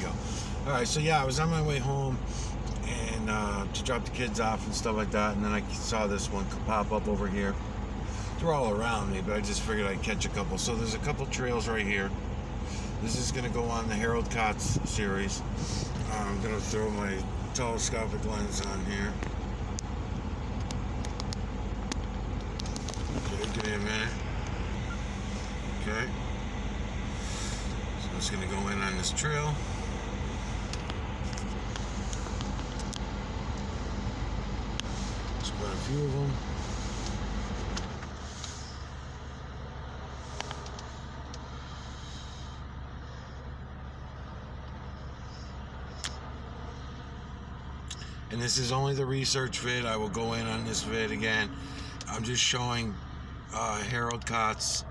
go. Alright, so yeah, I was on my way home and to drop the kids off and stuff like that, and then I saw this one pop up over here. They're all around me, but I just figured I'd catch a couple. So there's a couple trails right here. This is going to go on the Harald Kautz series. I'm going to throw my telescopic lens on here. Okay, give me a minute. Okay. So I'm just going to go in on this trail. There's quite a few of them. And this is only the research vid. I will go in on this vid again. I'm just showing Harald Kautz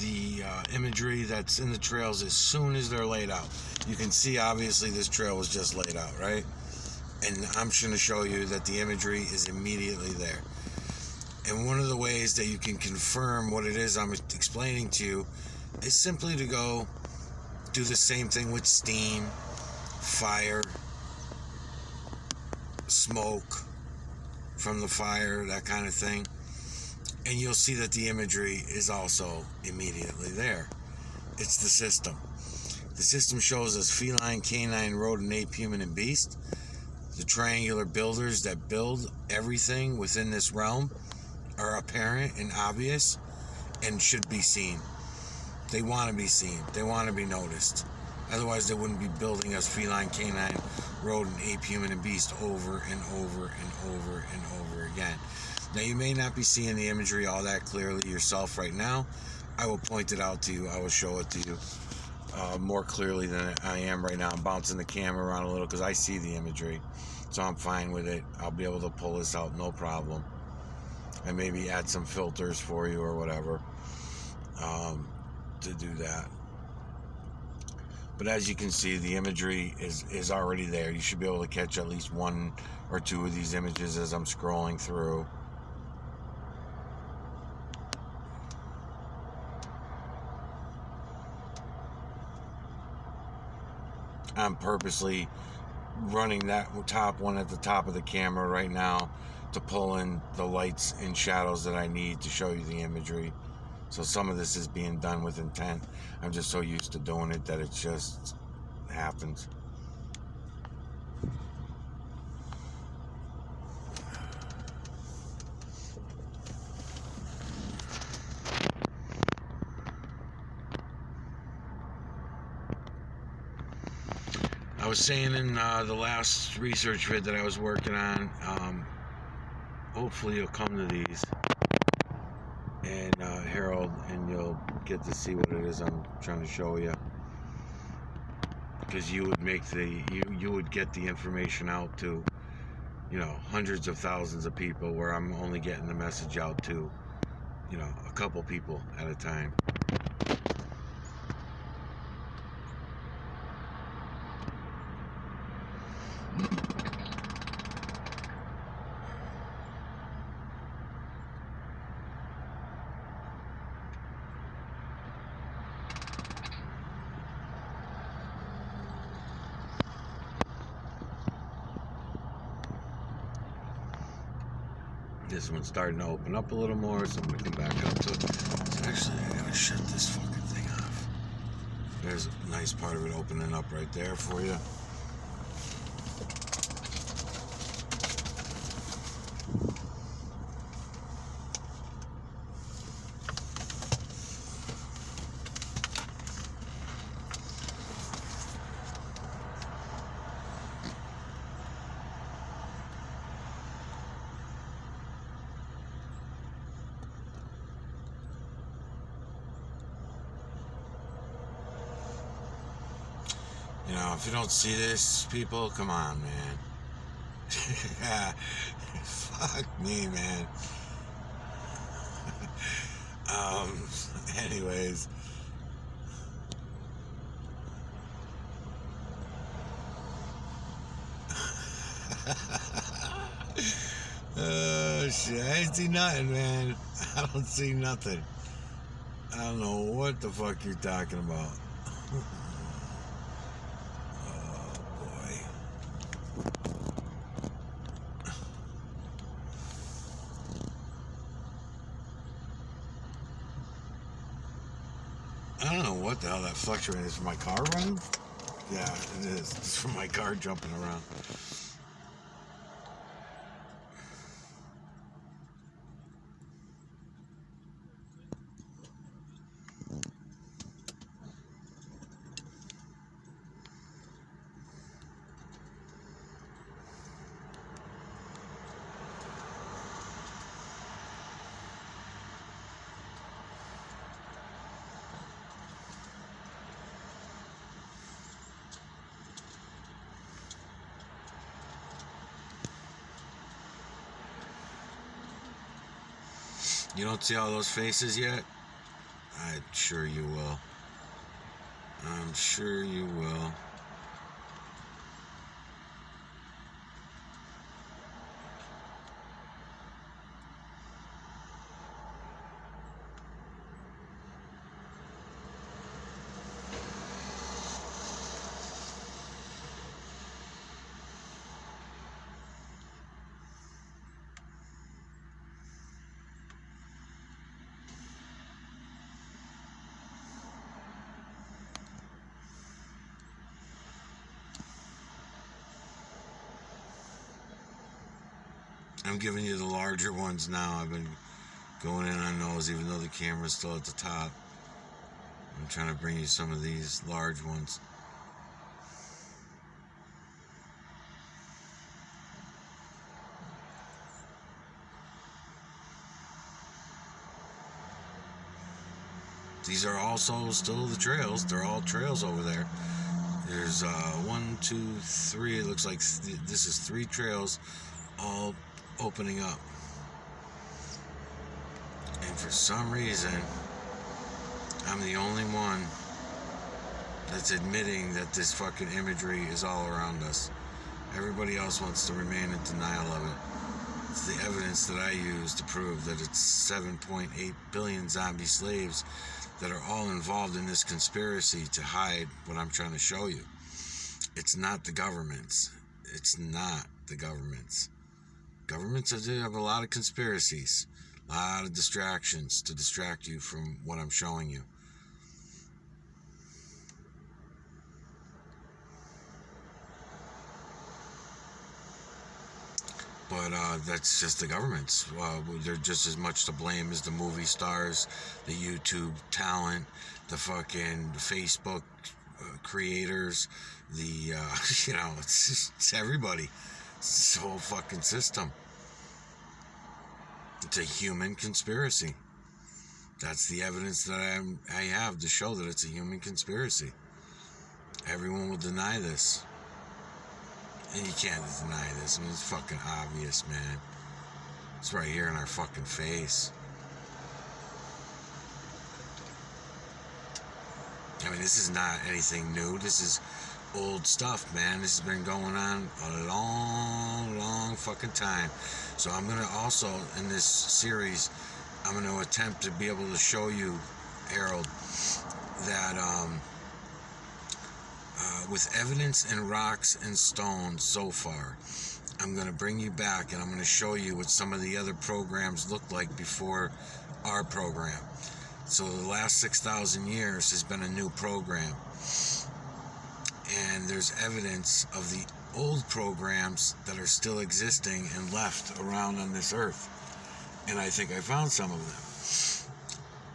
the imagery that's in the trails as soon as they're laid out. You can see obviously this trail was just laid out, right? And I'm just going to show you that the imagery is immediately there. And one of the ways that you can confirm what it is I'm explaining to you is simply to go do the same thing with steam, fire, smoke from the fire, that kind of thing, and you'll see that the imagery is also immediately there. It's the system. The system shows us feline, canine, rodent, ape, human, and beast. The triangular builders that build everything within this realm are apparent and obvious and should be seen. They want to be seen. They want to be noticed. Otherwise, they wouldn't be building us feline, canine, rodent, ape, human, and beast over and over and over and over again. Now, you may not be seeing the imagery all that clearly yourself right now. I will point it out to you. I will show it to you more clearly than I am right now. I'm bouncing the camera around a little because I see the imagery, so I'm fine with it. I'll be able to pull this out, no problem. And maybe add some filters for you or whatever to do that. But as you can see, the imagery is already there. You should be able to catch at least one or two of these images as I'm scrolling through. I'm purposely running that top one at the top of the camera right now to pull in the lights and shadows that I need to show you the imagery. So some of this is being done with intent. I'm just so used to doing it that it just happens. I was saying in the last research vid that I was working on, hopefully you'll come to these and Harald, and you'll get to see what it is I'm trying to show you, because you would make you would get the information out to, you know, hundreds of thousands of people, where I'm only getting the message out to, you know, a couple people at a time. This one's starting to open up a little more, so I'm going to come back up to it. So actually, I got to shut this fucking thing off. There's a nice part of it opening up right there for you. You know, if you don't see this, people, come on, man. Fuck me, man. Anyways. Oh, shit. I ain't see nothing, man. I don't see nothing. I don't know what the fuck you're talking about. I don't know what the hell that fluctuating is. For my car running? Yeah, it is. It's from my car jumping around. You don't see all those faces yet? I'm sure you will. I'm sure you will. I'm giving you the larger ones now. I've been going in on those even though the camera's still at the top. I'm trying to bring you some of these large ones. These are also still the trails. They're all trails over there. There's 1, 2, 3. It looks like this is 3 trails all opening up. And for some reason, I'm the only one that's admitting that this fucking imagery is all around us. Everybody else wants to remain in denial of it. It's the evidence that I use to prove that it's 7.8 billion zombie slaves that are all involved in this conspiracy to hide what I'm trying to show you. It's not the governments. It's not the governments. Governments have a lot of conspiracies, a lot of distractions to distract you from what I'm showing you. But that's just the governments. They're just as much to blame as the movie stars, the YouTube talent, the fucking Facebook creators, the, it's everybody. It's this whole fucking system. It's a human conspiracy. That's the evidence that I have to show that it's a human conspiracy. Everyone will deny this. And you can't deny this. I mean, it's fucking obvious, man. It's right here in our fucking face. I mean, this is not anything new. This is old stuff, man. This has been going on a long fucking time. So I'm going to also, in this series, I'm going to attempt to be able to show you, Harald, that with evidence and rocks and stones so far, I'm going to bring you back and I'm going to show you what some of the other programs looked like before our program. So the last 6,000 years has been a new program. And there's evidence of the old programs that are still existing and left around on this earth. And I think I found some of them.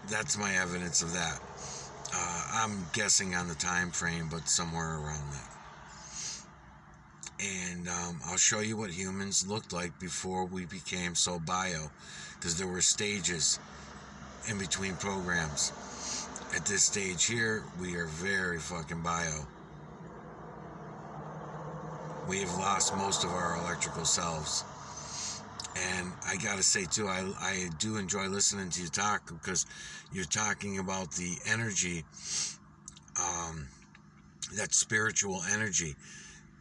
That's my evidence of that. I'm guessing on the time frame, but somewhere around that. And I'll show you what humans looked like before we became so bio, because there were stages in between programs. At this stage here, we are very fucking bio. We have lost most of our electrical selves. And I gotta say too, I do enjoy listening to you talk, because you're talking about the energy, that spiritual energy.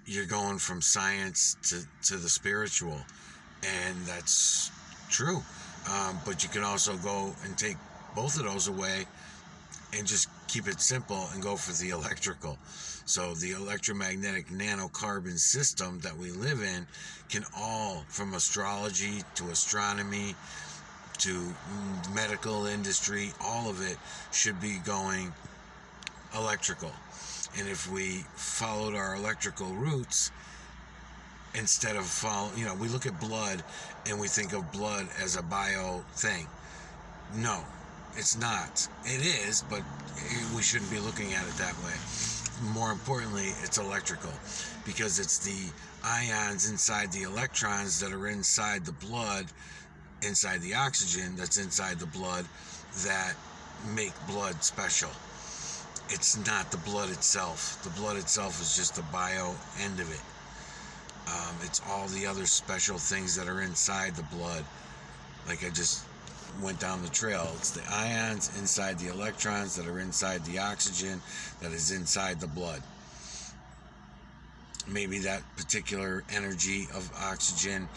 You're going from science to the spiritual, and that's true. But you can also go and take both of those away and just keep it simple and go for the electrical. So the electromagnetic nanocarbon system that we live in can all, from astrology to astronomy to medical industry, all of it should be going electrical. And if we followed our electrical roots, instead of we look at blood and we think of blood as a bio thing. No, it's not. It is, but we shouldn't be looking at it that way. More importantly, it's electrical, because it's the ions inside the electrons that are inside the blood, inside the oxygen that's inside the blood, that make blood special. It's not the blood itself. The blood itself is just the bio end of it. It's all the other special things that are inside the blood. Like I just went down the trail. It's the ions inside the electrons that are inside the oxygen that is inside the blood. Maybe that particular energy of oxygen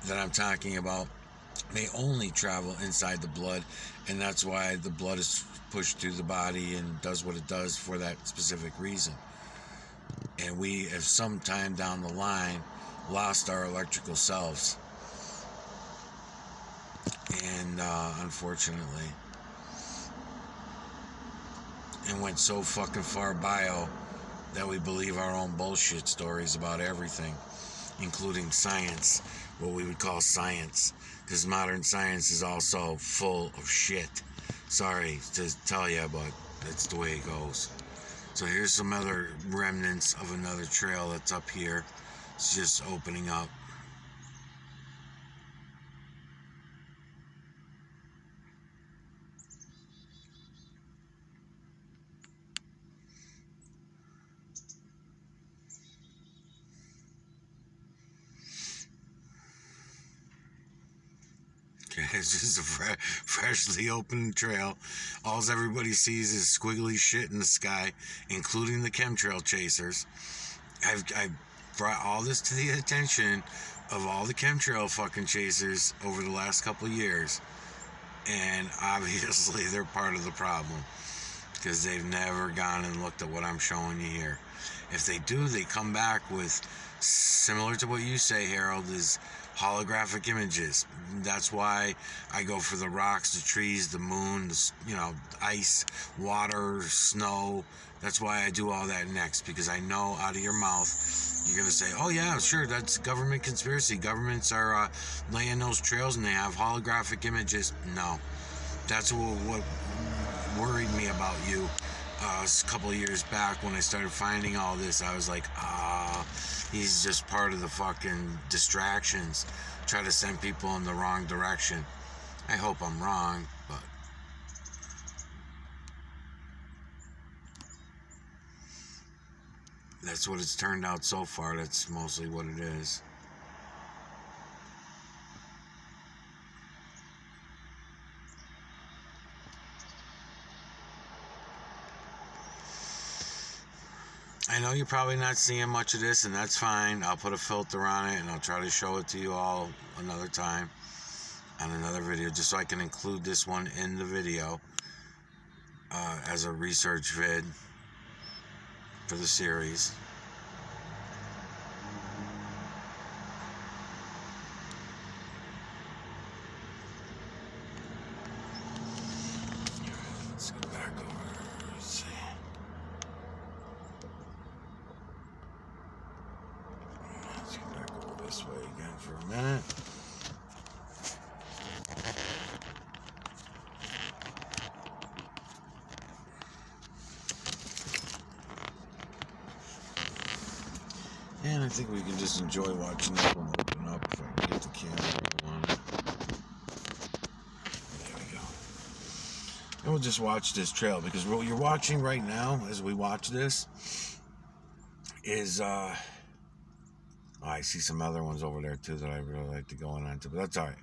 that I'm talking about may only travel inside the blood, and that's why the blood is pushed through the body and does what it does for that specific reason. And we have sometime down the line lost our electrical selves, and unfortunately, and went so fucking far bio that we believe our own bullshit stories about everything, including science, what we would call science, because modern science is also full of shit. Sorry to tell you, but that's the way it goes. So here's some other remnants of another trail that's up here. It's just opening up. It's just a freshly opened trail. All everybody sees is squiggly shit in the sky, including the chemtrail chasers. I've brought all this to the attention of all the chemtrail fucking chasers over the last couple of years, and obviously they're part of the problem, because they've never gone and looked at what I'm showing you here. If they do, they come back with, similar to what you say, Harald, is holographic images. That's why I go for the rocks, the trees, the moon, ice, water, snow. That's why I do all that next, because I know out of your mouth you're going to say, oh yeah, sure, that's government conspiracy. Governments are laying those trails and they have holographic images. No, that's what worried me about you. A couple of years back when I started finding all this, I was like, he's just part of the fucking distractions, try to send people in the wrong direction. I hope I'm wrong, but that's what it's turned out so far. That's mostly what it is. I know you're probably not seeing much of this, and that's fine. I'll put a filter on it, and I'll try to show it to you all another time on another video, just so I can include this one in the video as a research vid for the series. Let's go back over. Let's see. Let's get back over this way again for a minute. And I think we can just enjoy watching this one open up if I can get the camera on it. There we go. And we'll just watch this trail, because what you're watching right now as we watch this is I see some other ones over there too that I really like to go on to, but that's alright.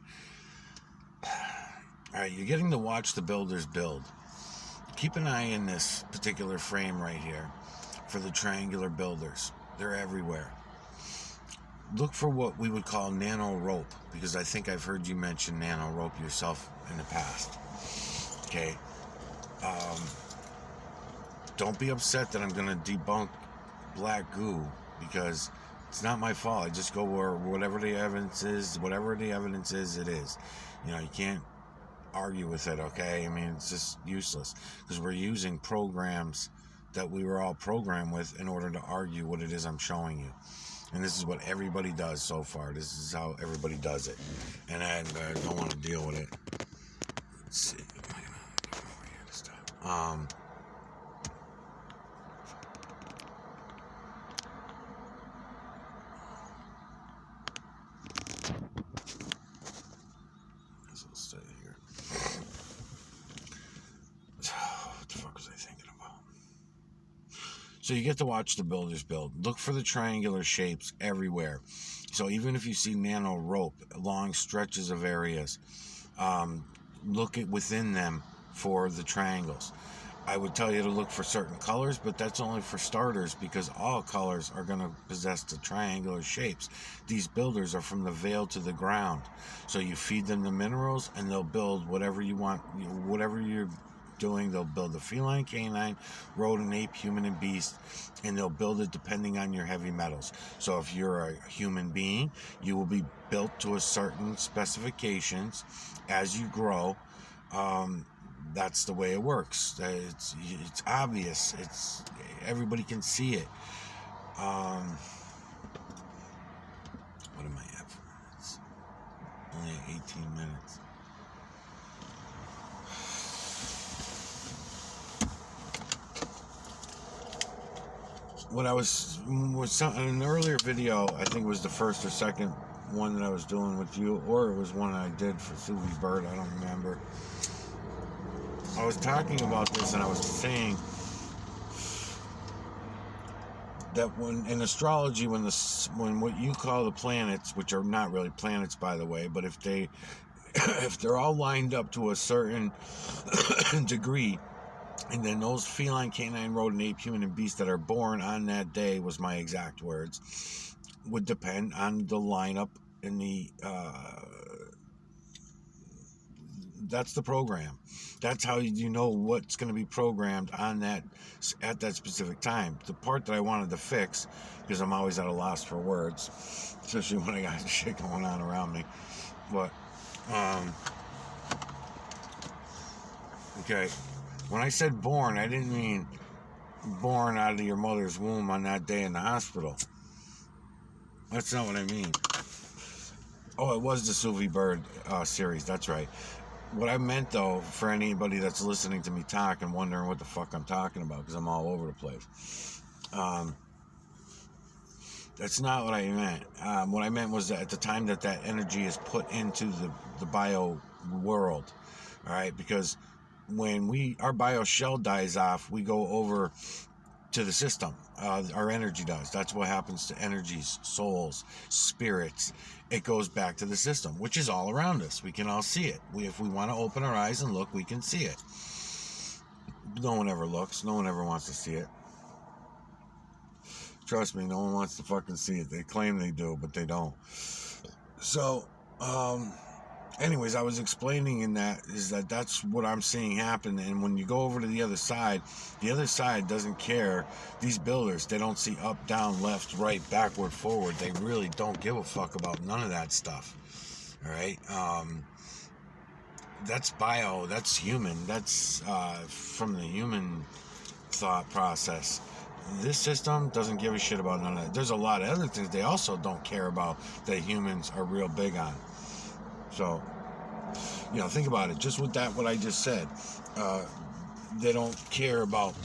Alright, you're getting to watch the builders build. Keep an eye in this particular frame right here for the triangular builders. They're everywhere. Look for what we would call nano rope, because I think I've heard you mention nano rope yourself in the past. Okay. Don't be upset that I'm going to debunk black goo, because it's not my fault. I just go where whatever the evidence is, it is. You can't argue with it, okay? I mean, it's just useless, because we're using programs that we were all programmed with in order to argue what it is I'm showing you. And this is what everybody does so far. This is how everybody does it. And I don't want to deal with it. Let's see. This will stay here. What the fuck was I thinking about? So you get to watch the builders build. Look for the triangular shapes everywhere. So even if you see nano rope, long stretches of areas, look at within them for the triangles. I would tell you to look for certain colors, but that's only for starters, because all colors are going to possess the triangular shapes. These builders are from the veil to the ground. So you feed them the minerals and they'll build whatever you want, whatever you're doing. They'll build the feline, canine, rodent, ape, human, and beast, and they'll build it depending on your heavy metals. So if you're a human being, you will be built to a certain specifications. As you grow, that's the way it works. It's obvious. It's everybody can see it. What am I at for minutes? Only 18 minutes. What I was in an earlier video, I think it was the first or second one that I was doing with you, or it was one I did for Suvi Bird, I don't remember. I was talking about this, and I was saying that when in astrology, when what you call the planets, which are not really planets by the way, but if they're all lined up to a certain degree, and then those feline, canine, rodent, ape, human, and beast that are born on that day, was my exact words, would depend on the lineup in the that's the program. That's how you know what's going to be programmed on that at that specific time. The part that I wanted to fix, because I'm always at a loss for words, especially when I got shit going on around me. But okay, when I said born, I didn't mean born out of your mother's womb on that day in the hospital. That's not what I mean. Oh, it was the Suvi Bird series. That's right. What I meant, though, for anybody that's listening to me talk and wondering what the fuck I'm talking about, because I'm all over the place, that's not what I meant. What I meant was that at the time that energy is put into the bio world, all right, because when our bio shell dies off, we go over to the system. Our energy does. That's what happens to energies, souls, spirits. It goes back to the system, which is all around us. We can all see it. If we want to open our eyes and look, we can see it. No one ever looks. No one ever wants to see it. Trust me, no one wants to fucking see it. They claim they do, but they don't. So, anyways, I was explaining in that's what I'm seeing happen. And when you go over to the other side doesn't care. These builders, they don't see up, down, left, right, backward, forward. They really don't give a fuck about none of that stuff. All right. That's bio. That's human. That's from the human thought process. This system doesn't give a shit about none of that. There's a lot of other things they also don't care about that humans are real big on. So, think about it. Just with that, what I just said, they don't care about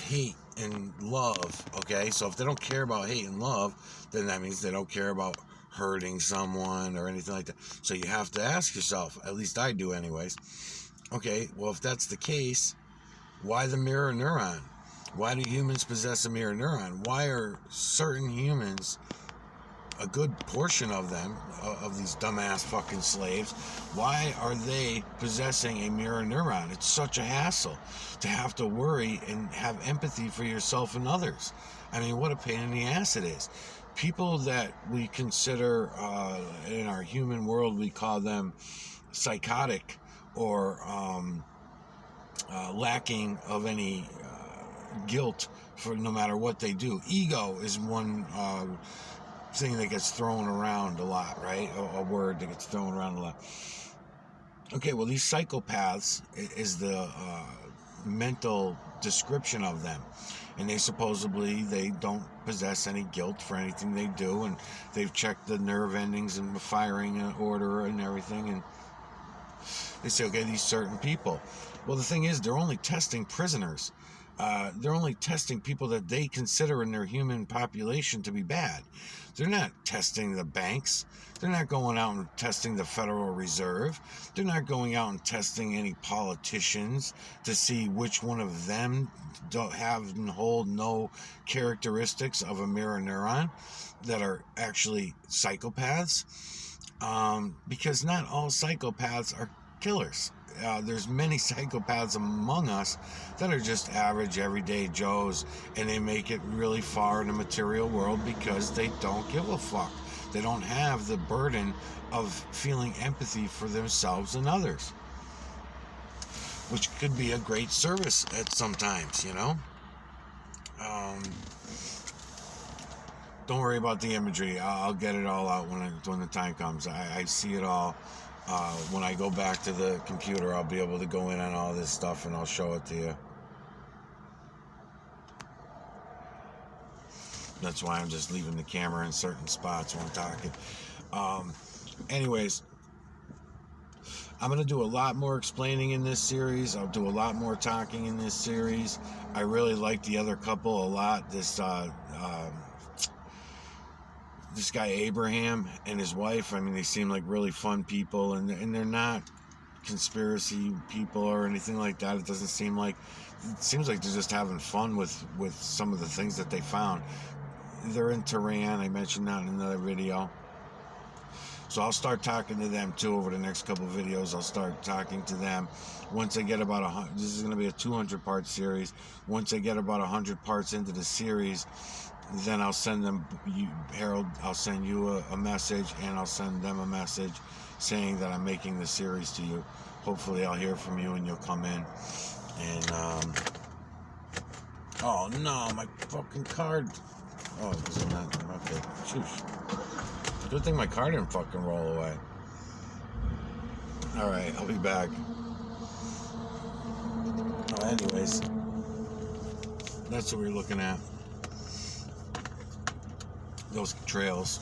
hate and love, okay? So if they don't care about hate and love, then that means they don't care about hurting someone or anything like that. So you have to ask yourself, at least I do anyways, okay, well, if that's the case, why the mirror neuron? Why do humans possess a mirror neuron? Why are certain humans, a good portion of them, of these dumbass fucking slaves, why are they possessing a mirror neuron? It's such a hassle to have to worry and have empathy for yourself and others. I mean, what a pain in the ass it is. People that we consider, in our human world, we call them psychotic or lacking of any guilt for no matter what they do. Ego is one thing that gets thrown around a lot, right? A word that gets thrown around a lot. Okay, well, these psychopaths is the mental description of them. And they don't possess any guilt for anything they do, and they've checked the nerve endings and the firing order and everything, and they say, okay, these certain people. Well, the thing is, they're only testing prisoners. They're only testing people that they consider in their human population to be bad. They're not testing the banks. They're not going out and testing the Federal Reserve. They're not going out and testing any politicians to see which one of them don't have and hold no characteristics of a mirror neuron that are actually psychopaths. Because not all psychopaths are killers. There's many psychopaths among us that are just average, everyday Joes, and they make it really far in the material world because they don't give a fuck. They don't have the burden of feeling empathy for themselves and others, which could be a great service at sometimes, you know. Don't worry about the imagery. I'll get it all out when the time comes. I see it all. When I go back to the computer, I'll be able to go in on all this stuff and I'll show it to you. That's why I'm just leaving the camera in certain spots when I'm talking. Anyways, I'm going to do a lot more explaining in this series. I'll do a lot more talking in this series. I really like the other couple a lot. This guy Abraham and his wife, I mean, they seem like really fun people, and they're not conspiracy people or anything like that. It seems like they're just having fun with some of the things that they found. They're in Tehran. I mentioned that in another video. So I'll start talking to them too over the next couple of videos. I'll start talking to them once I get about 100. This is going to be a 200-part series. Once I get about 100 parts into the series, then I'll send them, Harold, I'll send you a message, and I'll send them a message saying that I'm making the series to you. Hopefully I'll hear from you and you'll come in. And, oh no, my fucking card. Oh, it was in that. Okay, shoosh. Good thing my card didn't fucking roll away. Alright, I'll be back. Oh, anyways, that's what we're looking at. Those trails.